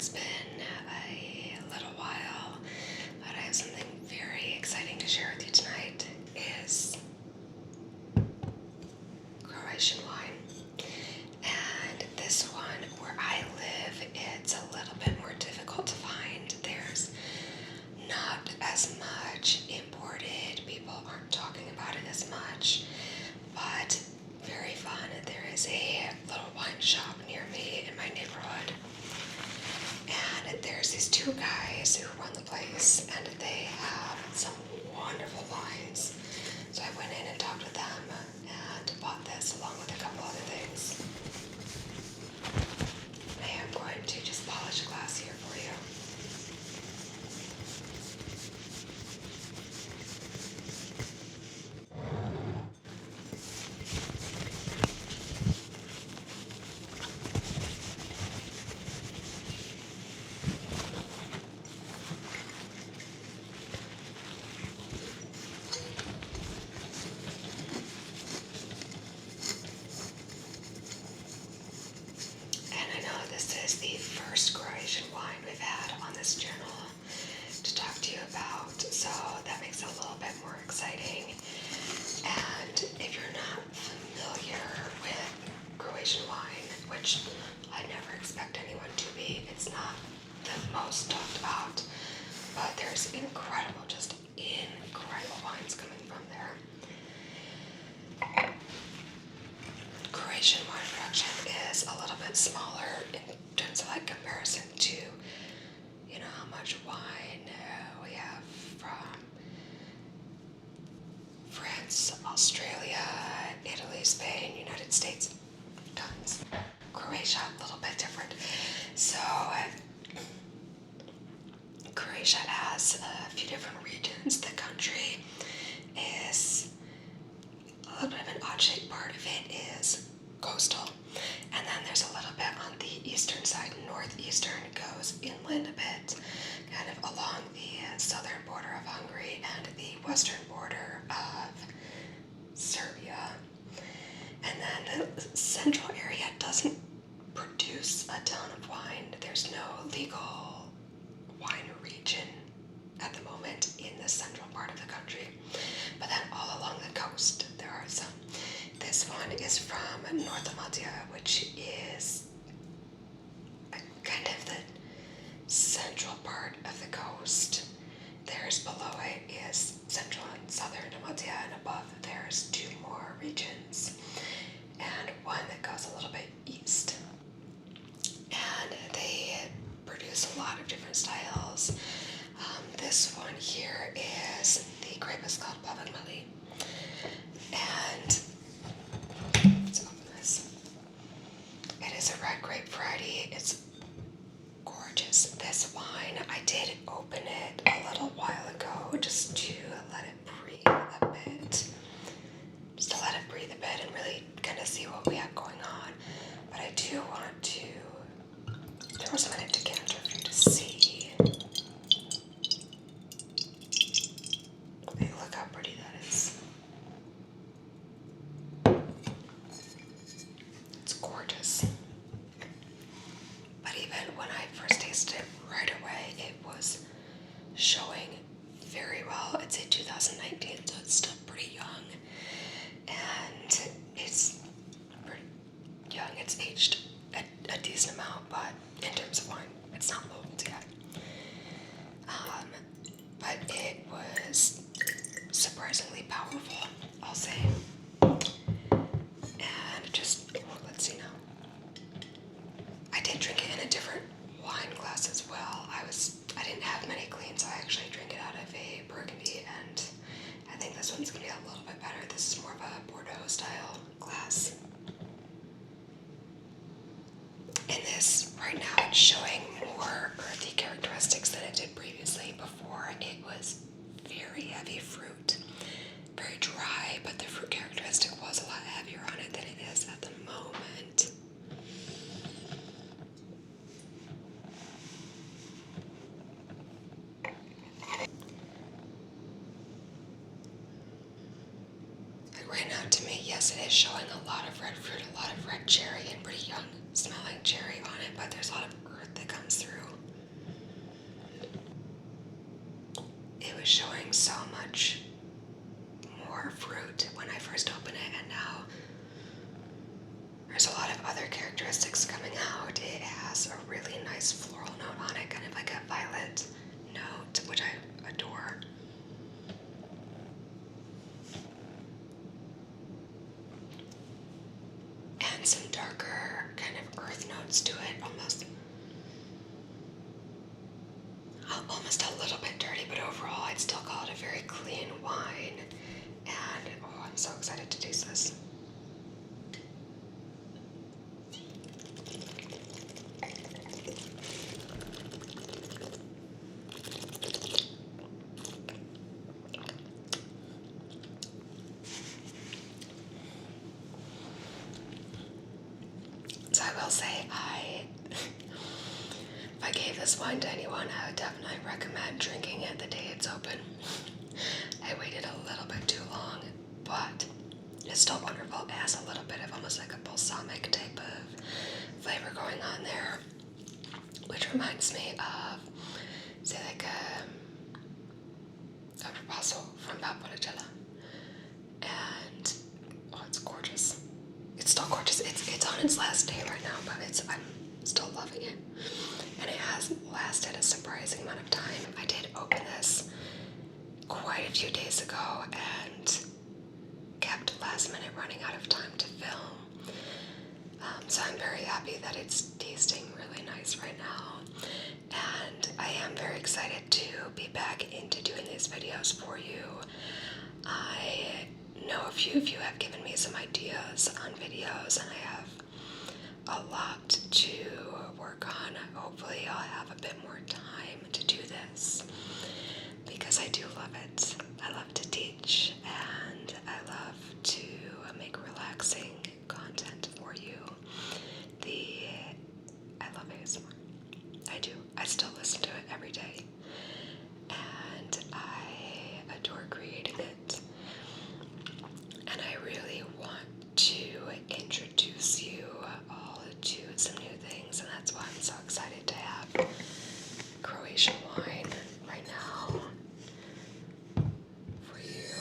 it's been a little while, but I have something very exciting to share with you tonight. Is Croatian wine. And this one, where I live, it's a little bit more difficult to find. There's not as much imported. People aren't talking about it as much, but very fun. There is a little wine shop near me in my neighborhood, and there's these two guys who run the place, and they have some wonderful wines. So I went in and talked with them and bought this along with a couple other things. I am going to just polish a glass here for you. This is the first Croatian wine we've had on this channel to talk to you about, so that makes it a little bit more exciting. And if you're not familiar with Croatian wine, which I never expect anyone to be, it's not the most talked about, but there's incredible wines coming from there. Croatian wine production is a little bit smaller in terms of comparison to, how much wine we have from France, Australia, Italy, Spain, United States, tons. Croatia, a little bit different. So, Croatia has a few different regions. The country is a little bit of an odd-shaped part of it is coastal, and then there's a little bit on the eastern side. Northeastern goes inland a bit, kind of along the southern border of Hungary and the western border of Serbia. And then the central area doesn't produce a ton of wine. There's no legal wine region at the moment in the central part of the country, but then all along the coast there are some. This one is from Dalmatia, which is kind of the central part of the coast. There's below it is central and southern Dalmatia, and above there's two more regions, and one that goes a little bit east. And they produce a lot of different styles. This one here is the Grape is called Plavac Mali, and let's open this. It is a red grape variety. It's gorgeous. This wine, I did open it a little while ago just to let it breathe a bit. And really kind of see what we have going on. But I do want to throw some in a decanter for you to see. Hey, look how pretty that is. It's gorgeous. But even when I first tasted it right away, it was showing very well. It's a 2019, so it's still pretty young. And it's pretty young. It's aged a decent amount, but in terms of wine, it's not old yet. But it was surprisingly powerful, I'll say. And just, let's see now. I did drink it in a different wine glass as well. I didn't have many clean, so I actually drank it out of a Burgundy, and I think this one's going to be a little bit better. This is more of a Bordeaux style glass. In this, right now, it's showing more earthy characteristics than it did previously. Before, it was very heavy fruit, very dry, but the fruit characteristic was a lot heavier on it than it is at the moment. Right now, to me, yes, it is showing a lot of red fruit, a lot of red cherry, and pretty young smelling cherry on it, but there's a lot of earth that comes through. showing so much more fruit when I first opened it, and now there's a lot of other characteristics coming out. It has a really nice floral note on it, kind of like a violet note, which I adore. And some darker kind of earth notes to it, almost a little bit dirty, but overall I'd still call it a very clean wine. And oh, I'm so excited to taste this. So I will say, if I gave this wine to anyone, I would definitely recommend drinking it the day it's open. I waited a little bit too long, but it's still wonderful. It has a little bit of almost like a balsamic type of flavor going on there, which reminds me of, say, like a proposal from Dalmatia. And oh, it's gorgeous. It's still gorgeous. It's on its last day right now, but I'm still loving it. And it has lasted a surprising amount of time. I did open this quite a few days ago and kept last minute running out of time to film. So I'm very happy that it's tasting really nice right now. And I am very excited to be back into doing these videos for you. I know a few of you have given me some ideas on videos, and I have a lot to work on. Hopefully I'll have a bit more time to do this, because I do love it. I love to teach, and I love to make relaxing content for you. I love aSOMMr. I do. I still listen to it every day, and I adore creating it. And I really want to introduce you all to some new things, and that's why I'm so excited to have Croatian wine right now for you.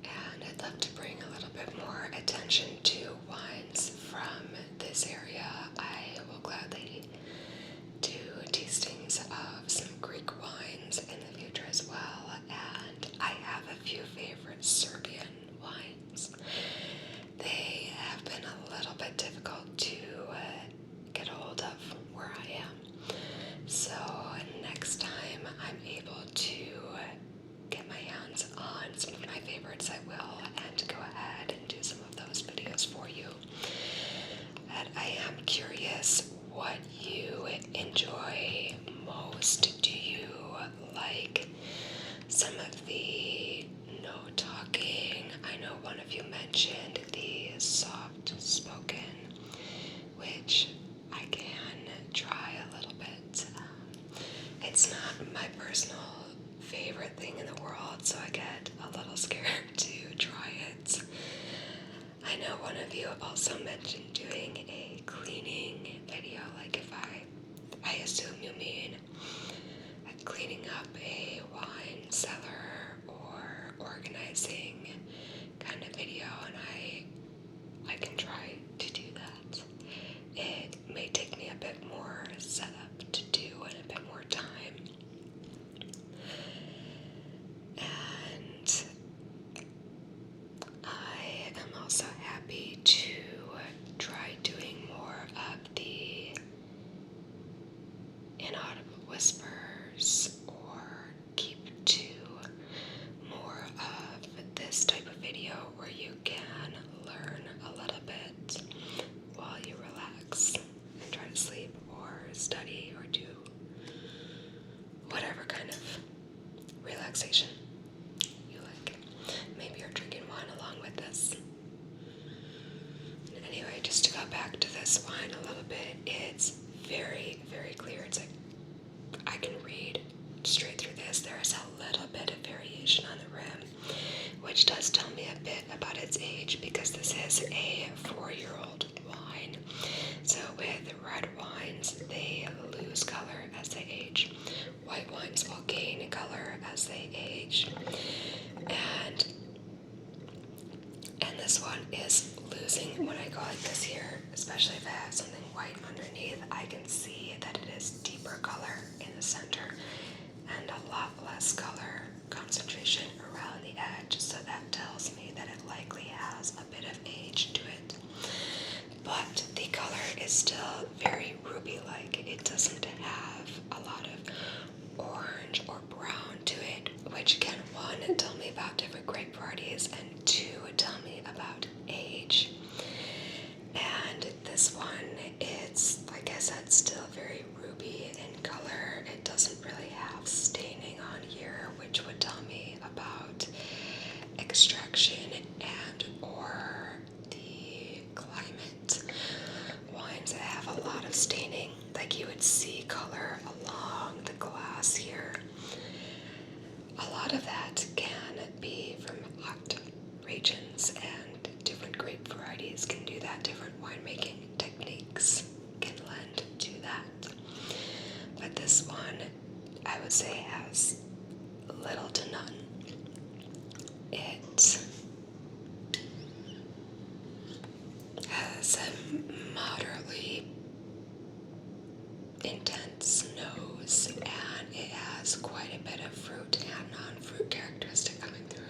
And I'd love to bring a little bit more attention to wines from this area. I will gladly do tastings of some Greek wines in the future as well, and I have a few favorite Serbian wines. They have been a little bit difficult to get a hold of where I am, so next time I'm able to get my hands on some of my favorites, I will, and go ahead and do some of those videos for you. And I am curious what you enjoy most. Do you like some of the no talking? I know one of you mentioned the soft spoken, which I can try a little bit. It's not my personal favorite thing in the world, so I get a little scared to try it. I know one of you also mentioned doing a cleaning video, like if I assume you mean cleaning up a wine cellar or organizing kind of video, and I can try to do that. It may take me a bit more setup to do and a bit more time. And I am also happy to try doing more of the inaudible whispers or keep to very, very clear. It's like I can read straight through this. There is a little bit of variation on the rim, which does tell me a bit about its age because this is a 4-year-old wine. So with red wines, they lose color as they age. White wines will gain color as they age. And this one is losing when I go like this here, especially if I have something white underneath. I can see that it is deeper color in the center and a lot less color concentration around the edge, so that tells me that it likely has a bit of age to it. But the color is still very ruby-like. It doesn't have a lot of orange or brown to it, which can, one, tell me about different grape varieties, and two, tell me about age. And this one, it's, like I said, still very ruby in color. It doesn't really have staining on here, which would tell me about extraction and or the climate. Wines that have a lot of staining, like you would see color along the glass here, a lot of that can be from hot regions, and different grape varieties can do that. Different winemaking techniques can lend to that. But this one, I would say, has little to none. It has a moderately intense nose, and it has quite a bit of fruit and non-fruit characteristic coming through.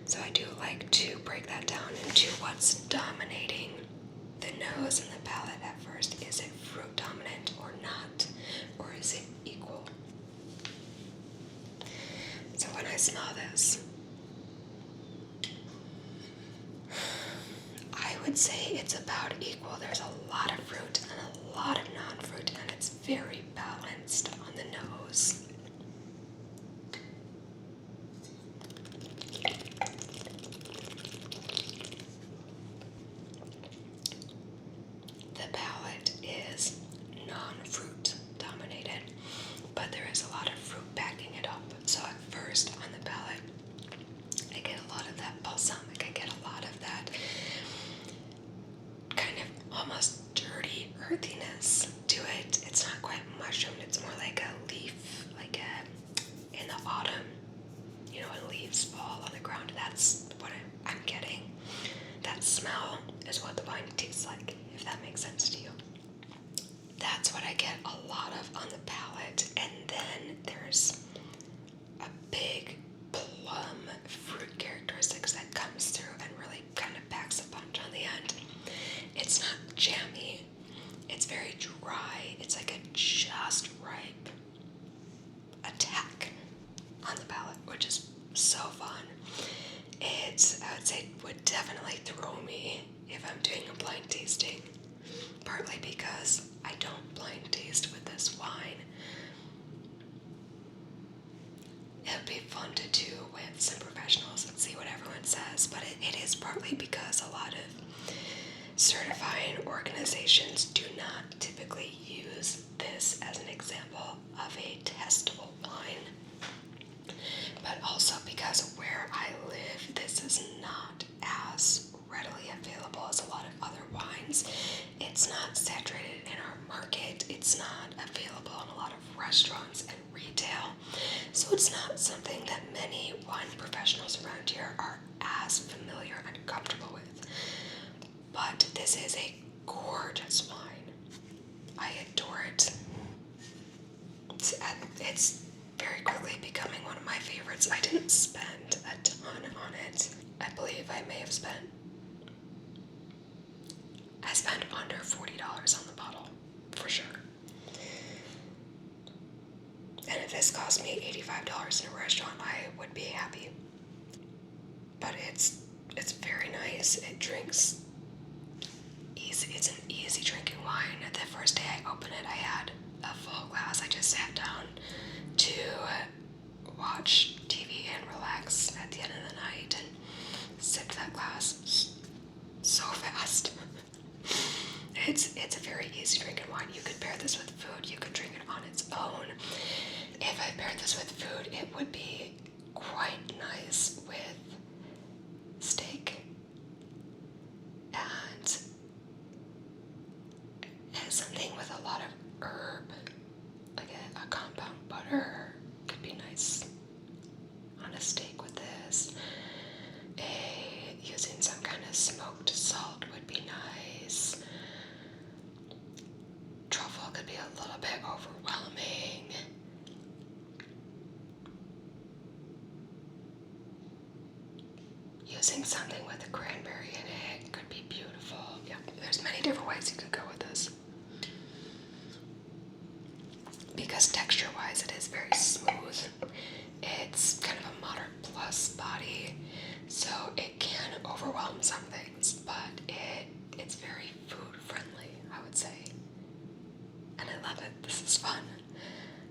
So I do like to break that down into what's dominating the nose and the palate at first. Is it fruit dominant or not? Or is it equal? So when I smell this, I would say it's about equal. There's a lot of fruit and a lot of non-fruit, and it's very balanced on the nose. The palate is non-fruit dominated, but there is a lot of fruit backing it up. So at first on the palate, I get a lot of that balsamic. I get a lot of that kind of almost dirty earthiness to it. It's not quite mushroomed. It's more like a leaf, like in the autumn, you know, when leaves fall on the ground. That's what I'm getting. That smell is what the wine tastes like, if that makes sense to you. That's what I get a lot of on the palate. And then there's a big plum fruit characteristics that comes through and really kind of packs a punch on the end. It's not jammy. It's very dry. It's like a just ripe attack on the palate, which is so fun. It's, I would say, would definitely throw me if I'm doing a blind tasting, partly because I don't blind taste with this wine. It would be fun to do with some professionals and see what everyone says, but it is partly because a lot of certifying organizations do not typically use this as an example of a testable wine, but also because where I live, this is not as readily available as a lot of other wines. It's not saturated in our market. It's not available in a lot of restaurants and retail. So it's not something that many wine professionals around here are as familiar and comfortable with. But this is a gorgeous wine. I adore it. It's very quickly becoming one of my favorites. I didn't spend a ton on it. I believe I may have spent under $40 on the bottle, for sure. And if this cost me $85 in a restaurant, I would be happy. But it's very nice. It drinks easy. It's an easy drinking wine. The first day I opened it, I had a full glass. I just sat down to watch TV and relax at the end of the night and sipped that glass so fast. It's a very easy drinking wine. You could pair this with food, you could drink it on its own. If I paired this with food, it would be quite nice with steak and something with a lot of herb, like a compound butter could be nice on a steak with this. Using some kind of smoked salt would be nice. Truffle could be a little bit overwhelming. Using something with a cranberry in it could be beautiful. Yeah, there's many different ways you could go with this. Because texture-wise it is very smooth. It's kind of a moderate plus body, so it can overwhelm some things, but it's very food friendly, I would say. And I love it. This is fun.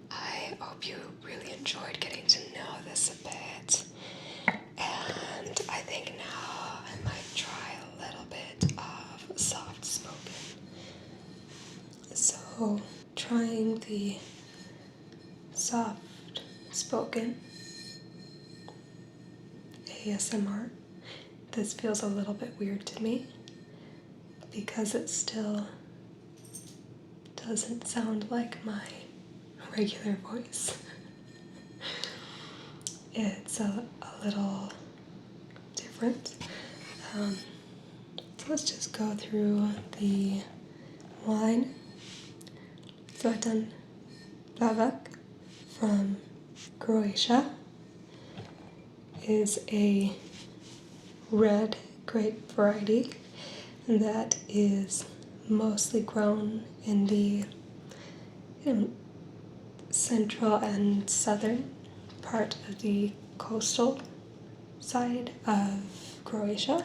I hope you really enjoyed getting to know this a bit. And I think now I might try a little bit of soft spoken. So trying the soft spoken aSOMMr. This feels a little bit weird to me because it still doesn't sound like my regular voice. It's a little different. So let's just go through the wine. Zlatan Plavac from Croatia is a red grape variety that is mostly grown in the central and southern part of the coastal side of Croatia,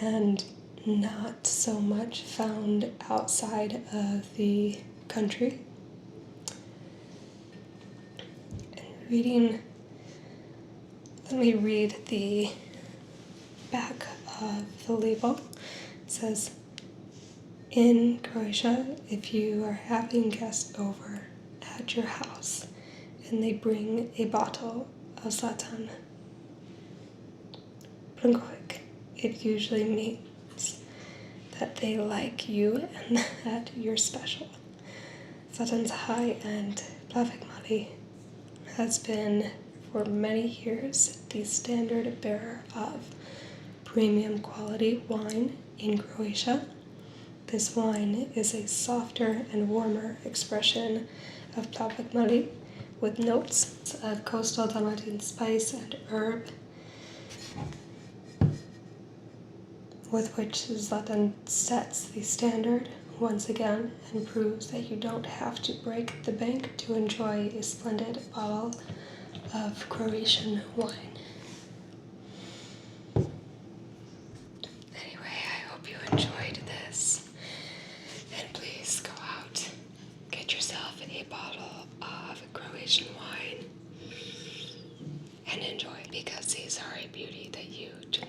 and not so much found outside of the country. And let me read the back of the label. It says, in Croatia, if you are having guests over at your house and they bring a bottle of Zlatan, it usually means that they like you and that you're special. Zlatan's high-end Plavac Mali has been for many years the standard bearer of premium quality wine in Croatia. This wine is a softer and warmer expression of Plavac Mali with notes of coastal Dalmatian spice and herb, with which Zlatan sets the standard once again and proves that you don't have to break the bank to enjoy a splendid bottle of Croatian wine. Anyway, I hope you enjoyed this, and please go out, get yourself a bottle of Croatian wine and enjoy, because these are a beauty that you do